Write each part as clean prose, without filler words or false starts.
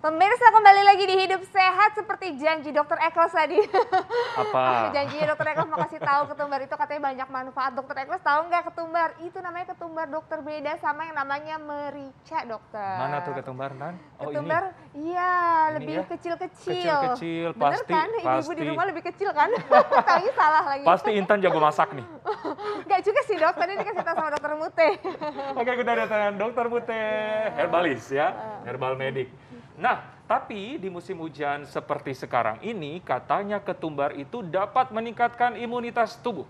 Pemirsa, kembali lagi di Hidup Sehat seperti janji Dokter Eklos tadi. Apa? Janjinya Dokter Eklos mau kasih tahu ketumbar itu katanya banyak manfaat. Dokter Eklos tahu nggak ketumbar? Itu namanya ketumbar dokter, beda sama yang namanya merica, dokter. Mana tuh ketumbar, Nan? Oh, ketumbar, ini. iya, Ini lebih ya? kecil-kecil. Kecil-kecil, Bener pasti. kan? Ibu-ibu di pasti. rumah lebih kecil kan? Taunya salah lagi. Pasti Intan jago masak nih. Nggak juga sih dok, tadi dikasih tahu sama dokter Mute. Oke, kita datang Dokter Mute, herbalis ya, herbal medik. Nah, tapi di musim hujan seperti sekarang ini, katanya ketumbar itu dapat meningkatkan imunitas tubuh.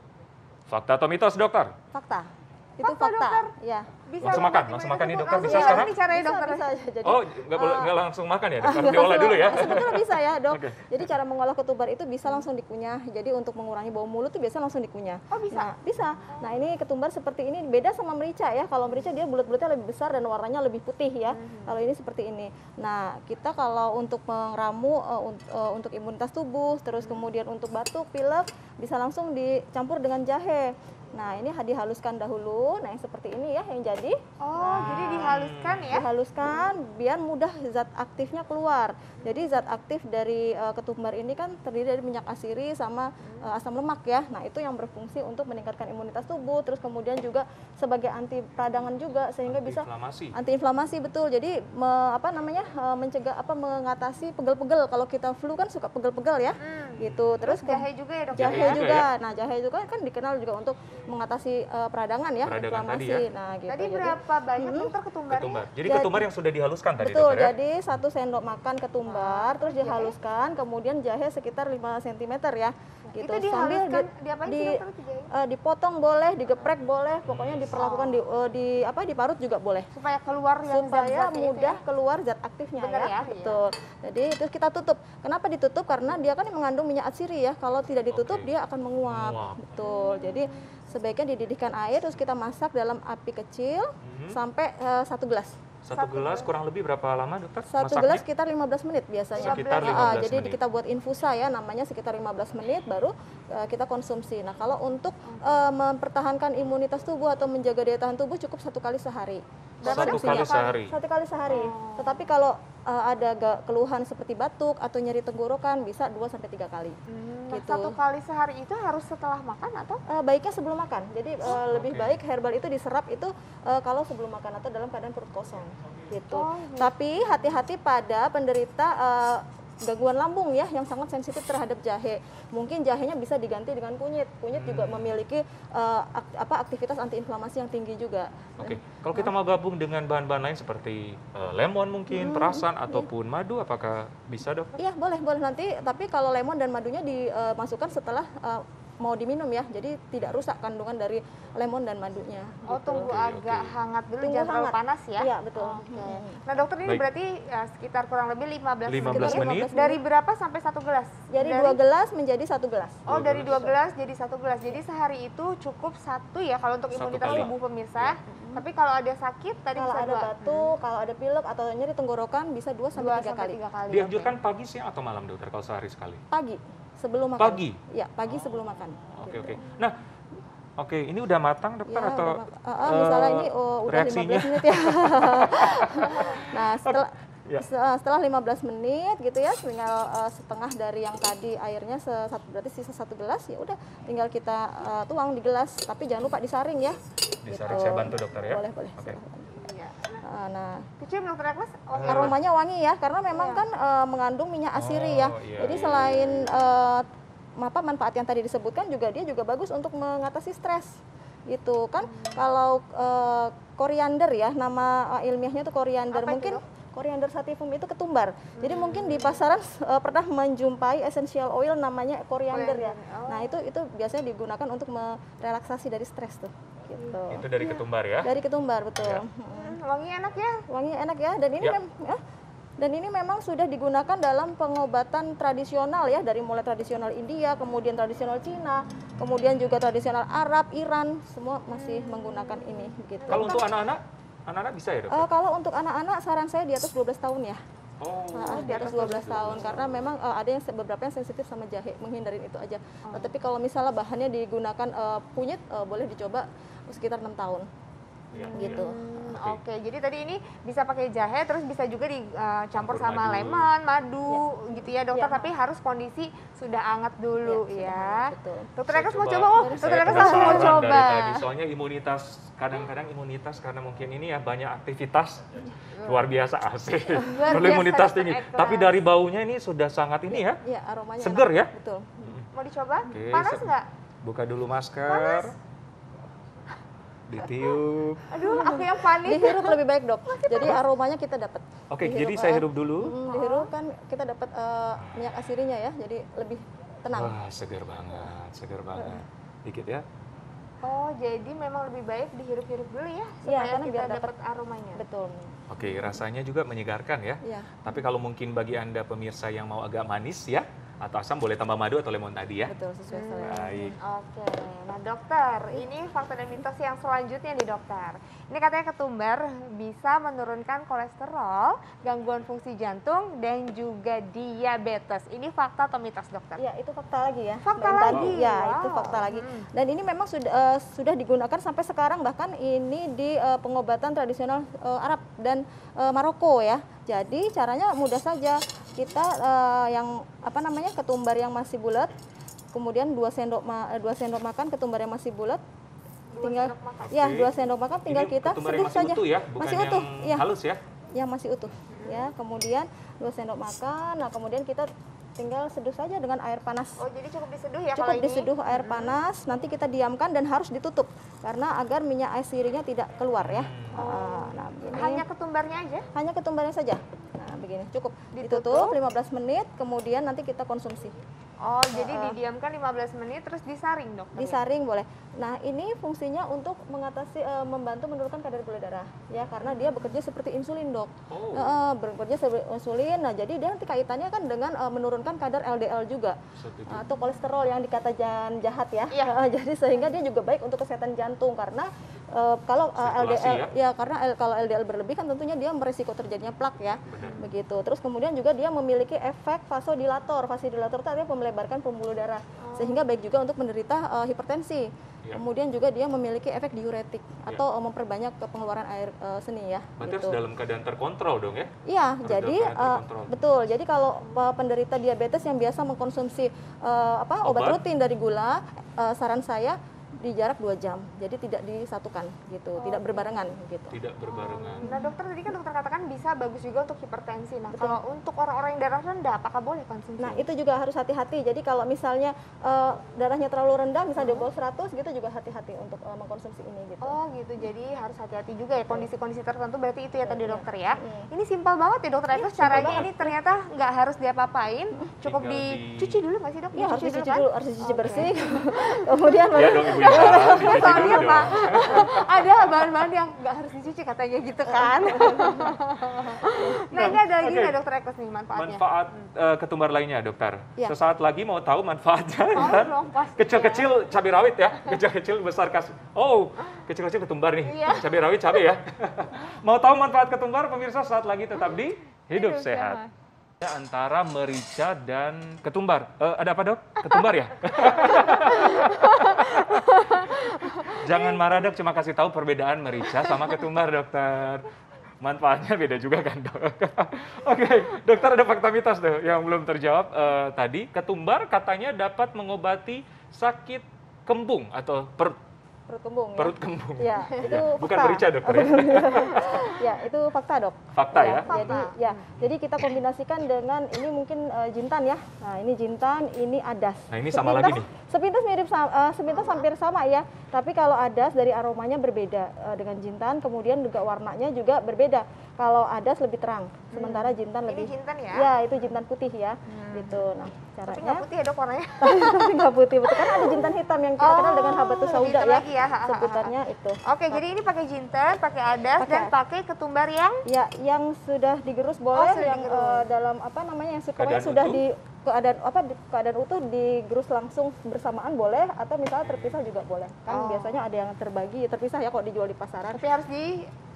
Fakta atau mitos, dokter? Fakta. Itu Fakta, fakta. dokter. Ya. Bisa Langsung makan nih dokter, bisa ya, sekarang? Caranya Bisa, dokter. bisa aja. Jadi, Oh, nggak langsung makan ya, dokter? nggak Diolah langsung- dulu ya? Sebetulnya bisa ya, dok. Oke. Jadi cara mengolah ketumbar itu bisa langsung dikunyah. Jadi untuk mengurangi bau mulut itu biasa langsung dikunyah. Oh, bisa? Nah, bisa. Nah, ini ketumbar seperti ini beda sama merica ya. Kalau merica dia bulat-bulatnya lebih besar dan warnanya lebih putih ya. Kalau ini seperti ini. Nah, kita kalau untuk meramu untuk imunitas tubuh, terus kemudian untuk batuk, pilek, bisa langsung dicampur dengan jahe. Nah, ini dihaluskan dahulu. Nah, yang seperti ini ya yang jadi. Oh, jadi dihaluskan ya? Dihaluskan biar mudah zat aktifnya keluar. Jadi zat aktif dari ketumbar ini kan terdiri dari minyak asiri sama asam lemak ya. Nah, itu yang berfungsi untuk meningkatkan imunitas tubuh, terus kemudian juga sebagai anti peradangan juga sehingga bisa antiinflamasi betul. Jadi mencegah mengatasi pegel-pegel. Kalau kita flu kan suka pegel-pegel ya. Gitu. Terus jahe juga ya, dok? Jahe Jahe juga. ya? Nah, jahe juga kan dikenal juga untuk mengatasi peradangan ya, Peradangan inflamasi. tadi ya? Nah, gitu. Tadi Jadi, berapa banyak dokter ketumbarnya? Ketumbar. Jadi ketumbar yang sudah dihaluskan tadi, betul, dokter ya? jadi 1 sendok makan ketumbar, terus dihaluskan, kemudian jahe sekitar 5 cm ya. Gitu. Itu dihaluskan, diapain sih dokter itu jahe? Dipotong boleh, digeprek boleh, pokoknya diperlakukan diparut juga boleh. Supaya keluar yang Supaya zat-zatnya itu mudah ya? keluar zat aktifnya Bener ya? Betul. Jadi itu kita tutup. Kenapa ditutup? Karena dia kan mengandung minyak atsiri ya. Kalau tidak ditutup Oke. dia akan menguap. Betul. Jadi sebaiknya dididihkan air terus kita masak dalam api kecil sampai 1 gelas. 1 gelas kurang lebih berapa lama, dokter? 1 gelas sekitar 15 menit biasanya. Sekitar 15 Jadi menit. kita buat infusa ya, namanya sekitar 15 menit baru kita konsumsi. Nah, kalau untuk mempertahankan imunitas tubuh atau menjaga daya tahan tubuh cukup 1 kali sehari. Satu porsinya? kali sehari? 1 kali sehari. Tetapi kalau ada keluhan seperti batuk atau nyeri tenggorokan bisa 2-3 kali. Gitu. 1 kali sehari itu harus setelah makan atau? Baiknya sebelum makan. Jadi lebih baik herbal itu diserap itu kalau sebelum makan atau dalam keadaan perut kosong gitu. Tapi hati-hati pada penderita gangguan lambung ya yang sangat sensitif terhadap jahe. Mungkin jahenya bisa diganti dengan kunyit. Kunyit juga memiliki aktivitas antiinflamasi yang tinggi juga. Oke, kalau kita mau gabung dengan bahan-bahan lain seperti lemon mungkin, perasan ataupun madu, apakah bisa, dokter? Iya, boleh nanti. Tapi kalau lemon dan madunya dimasukkan setelah mau diminum ya, jadi tidak rusak kandungan dari lemon dan madunya. Oh, gitu. tunggu agak hangat dulu, Tunggu jangan terlalu hangat. panas ya? Iya, betul. Nah, dokter ini Baik. berarti sekitar kurang lebih 15 15 menit. Dari berapa sampai 1 gelas? Jadi 2 gelas menjadi 1 gelas. Oh, dari 2 gelas. gelas jadi 1 gelas. Jadi sehari itu cukup 1 ya kalau untuk 1 imunitas kali. tubuh pemirsa. Tapi kalau ada sakit tadi Kalau bisa ada 2. batuk, kalau ada pilek atau nyeri tenggorokan bisa 2-3 kali. 3 kali. Dianjurkan pagi, siang, atau malam, dokter, kalau sehari sekali? Pagi sebelum makan. Pagi? Ya, pagi sebelum makan. Oke. Nah, ini udah matang, dokter, Ya, atau misalnya ini udah reaksinya? 15 menit ya. Nah, setelah 15 menit gitu ya, tinggal setengah dari yang tadi airnya berarti sisa 1 gelas, ya udah tinggal kita tuang di gelas, tapi jangan lupa disaring ya. Disaring, saya bantu, dokter ya? Boleh. Oke. Iya. Nah, Kecium dokter Eklas? aromanya wangi ya, karena memang kan mengandung minyak asiri ya. iya, Jadi iya, selain manfaat yang tadi disebutkan juga dia juga bagus untuk mengatasi stres gitu kan. Kalau koriander ya, nama ilmiahnya itu koriander. Apa itu, Mungkin Dok? Coriander sativum itu ketumbar. Jadi mungkin di pasaran pernah menjumpai essential oil namanya koriander ya. Nah, itu biasanya digunakan untuk merelaksasi dari stres tuh. Gitu. Itu dari ketumbar ya? Dari ketumbar, betul. Ya. Wangi enak ya? Wangi enak ya, dan ini memang sudah digunakan dalam pengobatan tradisional ya, dari mulai tradisional India, kemudian tradisional Cina, kemudian juga tradisional Arab, Iran, semua masih menggunakan ini gitu. Kalau untuk anak-anak bisa ya, dokter? Kalau untuk anak-anak saran saya di atas 12 tahun ya. Oh, Di atas 12 tahun karena memang ada yang beberapa yang sensitif sama jahe, menghindarin itu aja. Tapi kalau misalnya bahannya digunakan kunyit, boleh dicoba sekitar 6 tahun. Iya. gitu. Oke, jadi tadi ini bisa pakai jahe, terus bisa juga dicampur Campur sama madu. lemon, madu, gitu ya dokter. Ya. Tapi harus kondisi sudah hangat dulu Ya, sudah ya. hangat, betul. Dokter Saya Ekas mau coba, oh saya dokter Ekas langsung mau penasaran coba. dari tadi. Soalnya imunitas, kadang-kadang imunitas karena mungkin ini ya banyak aktivitas luar biasa asik. Luar Perlu biasa, imunitas Dokter tinggi. Ekas. Tapi dari baunya ini sudah sangat ini ya. Iya, aromanya Seger enak. ya? Betul. Mau dicoba? Oke, Panas nggak? Buka dulu masker. Ditiup. Aduh, aku yang panik. Dihirup lebih baik, Dok. Jadi aromanya kita dapat. Oke, Dihirup, jadi saya hirup dulu. Dihirup kan kita dapat minyak asirinya ya. Jadi lebih tenang. Wah, segar banget, segar banget. Dikit ya. Oh, jadi memang lebih baik dihirup-hirup dulu ya, Iya, supaya karena kita biar dapat aromanya. Betul. Oke, rasanya juga menyegarkan ya. Iya. Tapi kalau mungkin bagi Anda pemirsa yang mau agak manis ya, atau asam boleh tambah madu atau lemon tadi ya. Betul, sesuai selera. Baik. Oke, nah dokter, ini fakta dan mitos yang selanjutnya nih dokter. Ini katanya ketumbar bisa menurunkan kolesterol, gangguan fungsi jantung, dan juga diabetes. Ini fakta atau mitos dokter? Iya, itu fakta lagi ya. Fakta Mbak Intan. lagi? Ya, Wow. itu fakta lagi. Dan ini memang sudah digunakan sampai sekarang, bahkan ini di pengobatan tradisional Arab dan Maroko ya. Jadi caranya mudah saja. Kita yang apa namanya ketumbar yang masih bulat, kemudian 2 sendok makan ketumbar yang masih bulat, tinggal sendok makan. ya Oke. 2 sendok makan tinggal Ini kita ketumbar yang seduh masih saja. utuh ya, bukan Masih yang utuh, ya. halus ya. Yang masih utuh ya. Kemudian 2 sendok makan. Nah, kemudian kita tinggal seduh saja dengan air panas. Oh, jadi cukup diseduh ya Cukup kalau ini? diseduh air panas, nanti kita diamkan dan harus ditutup karena agar minyak asirinya tidak keluar ya. Nah, begini. Hanya ketumbarnya aja? Hanya ketumbarnya saja. Nah, begini, cukup Ditutup. ditutup 15 menit, kemudian nanti kita konsumsi. Oh, jadi didiamkan 15 menit terus disaring dokter? Disaring boleh. Nah, ini fungsinya untuk mengatasi membantu menurunkan kadar gula darah ya, karena dia bekerja seperti insulin, Dok. Oh. Bekerja seperti insulin. Nah, jadi dia nanti kaitannya kan dengan menurunkan kadar LDL juga. Seperti itu. Atau kolesterol yang dikata jahat ya. Iya. Jadi sehingga dia juga baik untuk kesehatan jantung karena kalau Sirkulasi LDL ya? karena kalau LDL berlebih kan tentunya dia beresiko terjadinya plak ya. Benar. Begitu. Terus kemudian juga dia memiliki efek vasodilator. Vasodilator itu artinya melebarkan pembuluh darah. Sehingga baik juga untuk menderita hipertensi. Ya. Kemudian juga dia memiliki efek diuretik atau memperbanyak pengeluaran air seni ya. Berarti gitu. harus dalam keadaan terkontrol dong ya? Iya, Harus jadi dalam keadaan terkontrol. betul. Jadi kalau penderita diabetes yang biasa mengkonsumsi obat Obat? rutin dari gula, saran saya di jarak 2 jam. Jadi tidak disatukan gitu, tidak berbarengan gitu. Tidak berbarengan. Nah dokter, tadi kan dokter katakan bisa bagus juga untuk hipertensi. Nah Betul. kalau untuk orang-orang yang darah rendah, apakah boleh konsumsi? Nah, itu juga harus hati-hati. Jadi kalau misalnya darahnya terlalu rendah, misalnya di bawah 100 gitu juga hati-hati untuk mengkonsumsi ini gitu. Oh gitu, jadi harus hati-hati juga ya kondisi-kondisi tertentu, berarti itu ya tadi Iya. dokter ya. Iya. Ini simpel banget ya dokter Ekus, caranya ini ternyata nggak harus diapa-apain, cukup Tinggal dicuci dulu nggak sih dok? Iya, harus dicuci kan? dulu, harus dicuci Oke. bersih. Kemudian Ya dong Ibu Ita, dicuci Soalnya dulu Pak, dong. ada bahan-bahan yang nggak harus dicuci katanya gitu kan. Nah ini ada lagi Oke. nggak dokter Ekus nih manfaatnya? Manfaat ketumbar lainnya dokter. Ya. Sesaat lagi mau tahu manfaatnya Oh kan? dong pasti. Kecil-kecil cabai rawit ya, kecil-kecil besar kasih. Oh, kecil-kecil ketumbar nih. Iya. Cabai rawit cabai ya. Mau tahu manfaat ketumbar pemirsa saat lagi tetap di Hidup Sehat. Antara merica dan ketumbar. Ada apa dok? Ketumbar ya? Jangan marah dok, cuma kasih tahu perbedaan merica sama ketumbar dokter. Manfaatnya beda juga kan dok. Oke, dokter ada fakta mitos tuh yang belum terjawab tadi. Ketumbar katanya dapat mengobati sakit kembung atau perut perut kembung ya. kembung. Ya, itu Bukan fakta. merica dokter ya? Ya, itu fakta, Dok. Fakta ya? Jadi kita kombinasikan dengan ini mungkin jintan ya. Nah, ini jintan, ini adas. Nah, ini sama lagi nih. Sepintas mirip sepintas hampir sama ya. Tapi kalau adas dari aromanya berbeda dengan jintan, kemudian juga warnanya juga berbeda. Kalau adas lebih terang, sementara jintan Ini lebih jintan ya? Ya, itu jintan putih ya. Gitu. Nah, Tapi nggak caranya putih ya dok warnanya? tapi nggak putih, betul kan ada jintan hitam yang kita kenal dengan habatus sauda gitu ya. lagi ya. Sebutannya itu. Oke, jadi ini pakai jinten, pakai adas, Pakai dan pakai ketumbar yang Ya, yang sudah digerus boleh, sudah yang digerus. dalam apa namanya yang pokoknya Keadaan sudah utuh? di keadaan utuh digerus langsung bersamaan boleh, atau misalnya terpisah juga boleh. Kan biasanya ada yang terbagi terpisah ya kalau dijual di pasaran. tapi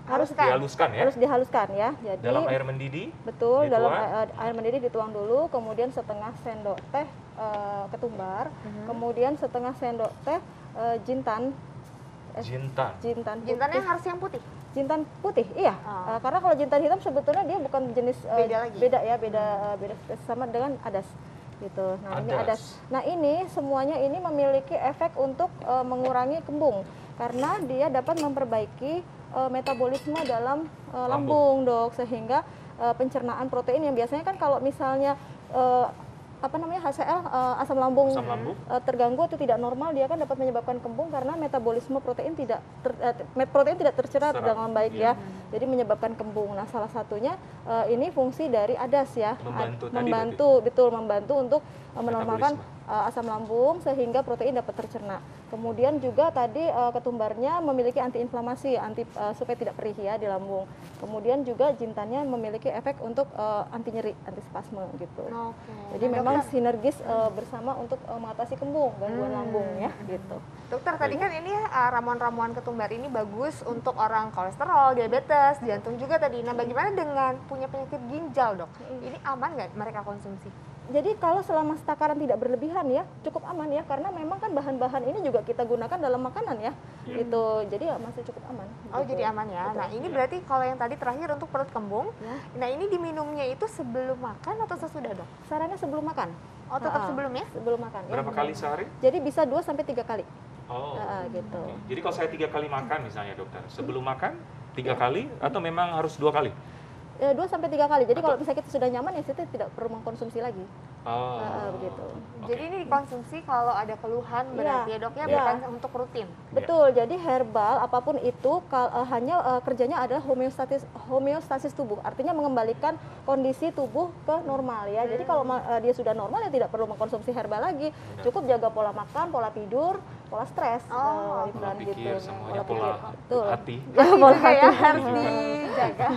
harus Dihaluskan ya? Harus dihaluskan ya. Jadi Dalam air mendidih? betul, dituang? dalam air mendidih dituang dulu, kemudian setengah sendok teh ketumbar, kemudian setengah sendok teh jintan, Jintan. Jintan putih. Jintannya harus yang putih. Jintan putih, iya. Oh. Karena kalau jintan hitam sebetulnya dia bukan jenis Beda lagi. beda ya, beda spesies sama dengan adas gitu. Nah, ini adas. Nah, ini semuanya ini memiliki efek untuk mengurangi kembung karena dia dapat memperbaiki metabolisme dalam lambung, Dok, sehingga pencernaan protein yang biasanya kan kalau misalnya HCl asam lambung terganggu atau tidak normal, dia kan dapat menyebabkan kembung karena metabolisme protein tidak tercerah dengan baik ya. Jadi menyebabkan kembung. Nah, salah satunya ini fungsi dari ADAS ya. Membantu untuk menormalkan asam lambung sehingga protein dapat tercerna. Kemudian juga tadi ketumbarnya memiliki antiinflamasi, supaya tidak perih ya di lambung. Kemudian juga jintannya memiliki efek untuk anti nyeri, anti spasme gitu. Jadi memang sinergis bersama untuk mengatasi kembung, gangguan lambung ya gitu. Dokter, tadi kan ini ramuan-ramuan ketumbar ini bagus untuk orang kolesterol, diabetes, jantung juga tadi. Nah, bagaimana dengan punya penyakit ginjal, Dok? Ini aman nggak mereka konsumsi? Jadi kalau selama takaran tidak berlebihan ya, cukup aman ya, karena memang kan bahan-bahan ini juga kita gunakan dalam makanan ya, gitu. Jadi masih cukup aman. Oh, gitu. jadi aman ya. Betul. Nah, ini berarti kalau yang tadi terakhir untuk perut kembung, nah ini diminumnya itu sebelum makan atau sesudah, Dok? Sarannya sebelum makan. Oh, tetap sebelum ya? Sebelum makan. Berapa kali sehari? Jadi bisa 2-3 kali. Oh, gitu. Jadi kalau saya 3 kali makan misalnya, Dokter, sebelum makan 3 kali atau memang harus 2 kali? 2-3 kali. Jadi kalau misalnya kita sudah nyaman ya kita tidak perlu mengkonsumsi lagi. Begitu. Jadi ini dikonsumsi kalau ada keluhan berarti ya, Dok ya, bukan untuk rutin. Betul. Jadi herbal apapun itu hanya kerjanya adalah homeostasis tubuh. Artinya mengembalikan kondisi tubuh ke normal ya. Jadi kalau dia sudah normal ya tidak perlu mengkonsumsi herbal lagi. Cukup jaga pola makan, pola tidur, pola stres, pola pikir, semuanya pola hati. Pola hati ya harus dijaga.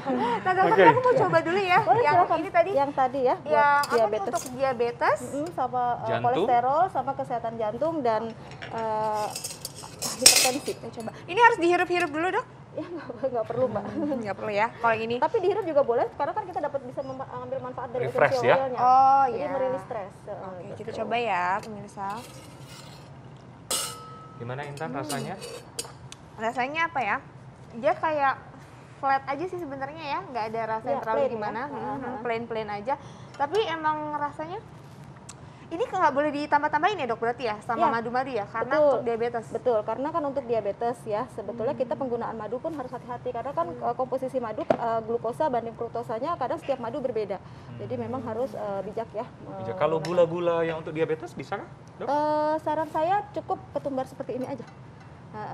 Nah, Dokter, aku mau coba dulu ya. Boleh, yang silakan. ini tadi yang tadi ya, buat yang diabetes. untuk diabetes sama kolesterol, sama kesehatan jantung dan hipertensi. Coba. Ini harus dihirup-hirup dulu, Dok? Ya nggak perlu, Mbak. Nggak perlu ya kalau ini. Tapi dihirup juga boleh, karena kan kita dapat bisa mengambil manfaat dari Refresh essential ya? oilnya. Oh, jadi iya. merilis stres. Oke, kita coba ya, pemirsa. Gimana Intan rasanya? Rasanya apa ya? Dia kayak flat aja sih sebenarnya ya, nggak ada rasa yang terlalu plain gimana, ya. plain aja. Tapi emang rasanya ini nggak boleh ditambah-tambahin ya, Dok, berarti ya sama madu-madu ya, karena untuk diabetes. Betul, karena kan untuk diabetes ya sebetulnya kita penggunaan madu pun harus hati-hati karena kan komposisi madu glukosa banding fruktosanya kadang setiap madu berbeda. Jadi memang harus bijak ya. Kalau gula-gula yang untuk diabetes bisa kan, Dok? Saran saya cukup ketumbar seperti ini aja.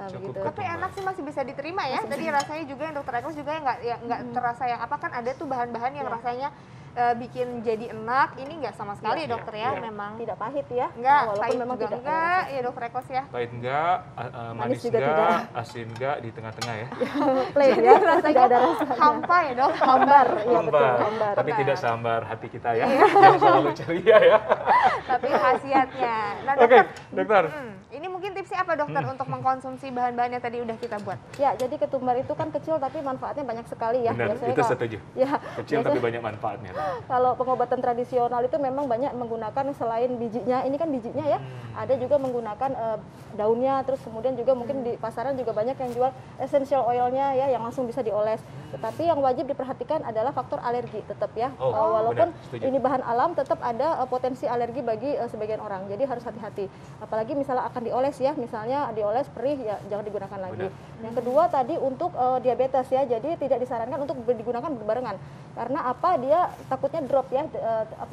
Cukup Gitu. Tapi enak sih, masih bisa diterima ya. Tadi rasanya juga yang Dokter Ekos juga nggak terasa yang apa, kan ada tuh bahan-bahan yang rasanya bikin jadi enak. Ini nggak sama sekali ya, Dokter ya, memang Tidak pahit ya. nggak walaupun pahit memang juga tidak enggak ya, Dokter Ekos ya. Pahit enggak, manis juga enggak, tidak. asin enggak, di tengah-tengah ya. plain ya, tidak ada rasa. Hampa ya, Dok. Hambar, iya betul, Hambar. hambar. Tapi tidak sehambar hati kita ya, yang selalu ceria ya. Tapi khasiatnya. Nah, Oke, Dokter, Dokter. Ini mungkin tipsnya apa, Dokter, untuk mengkonsumsi bahan-bahan yang tadi udah kita buat? Ya, jadi ketumbar itu kan kecil tapi manfaatnya banyak sekali ya. Benar, Biasanya itu setuju. Ya, Kecil tapi banyak manfaatnya. kalau pengobatan tradisional itu memang banyak menggunakan selain bijinya, ini kan bijinya ya, ada juga menggunakan daunnya, terus kemudian juga mungkin di pasaran juga banyak yang jual essential oilnya ya, yang langsung bisa dioles. Tetapi yang wajib diperhatikan adalah faktor alergi tetap ya. Walaupun benar, setuju. ini bahan alam, tetap ada potensi alergi bagi sebagian orang. Jadi harus hati-hati. Apalagi misalnya akan dioles ya, misalnya dioles perih ya jangan digunakan lagi. Yang kedua tadi untuk diabetes ya, jadi tidak disarankan untuk digunakan berbarengan. Karena apa? Dia takutnya drop ya,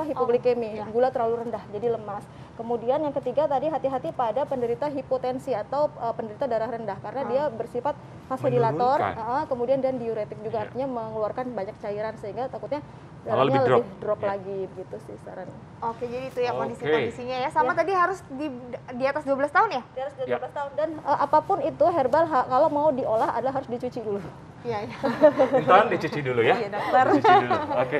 hipoglikemi, gula terlalu rendah, jadi lemas. Kemudian yang ketiga tadi hati-hati pada penderita hipotensi atau penderita darah rendah, karena dia bersifat vasodilator, kemudian dan diuretik juga, artinya mengeluarkan banyak cairan sehingga takutnya darahnya lebih drop lagi, begitu sih sarannya. Oke, jadi itu ya kondisi-kondisinya ya. Sama tadi harus di atas 12 tahun ya? Di atas 12 tahun dan apapun itu herbal kalau mau diolah adalah harus dicuci dulu. Iya, iya. Intan dicuci dulu ya. Iya, dokter. Dicuci dulu. Oke.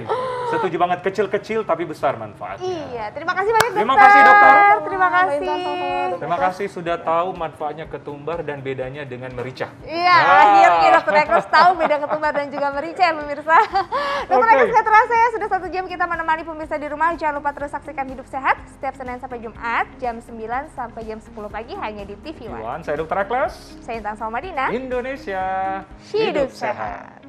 Setuju banget, kecil-kecil tapi besar manfaatnya. Iya, terima kasih banyak dokter. Terima kasih, dokter. Terima kasih. Intan, sama-sama. Terima kasih sudah tahu manfaatnya ketumbar dan bedanya dengan merica. Iya, Nah. akhirnya dokter Ekrus tahu beda ketumbar dan juga merica ya pemirsa. Dokter Oke. Ekrus nggak terasa ya, sudah 1 jam kita menemani pemirsa di rumah. Jangan lupa terus saksikan Hidup Sehat setiap Senin sampai Jumat jam 9 sampai jam 10 pagi hanya di TV One. Iwan, saya Dr. Ekles. Saya Intan Salmadina. Indonesia Hidup Sehat.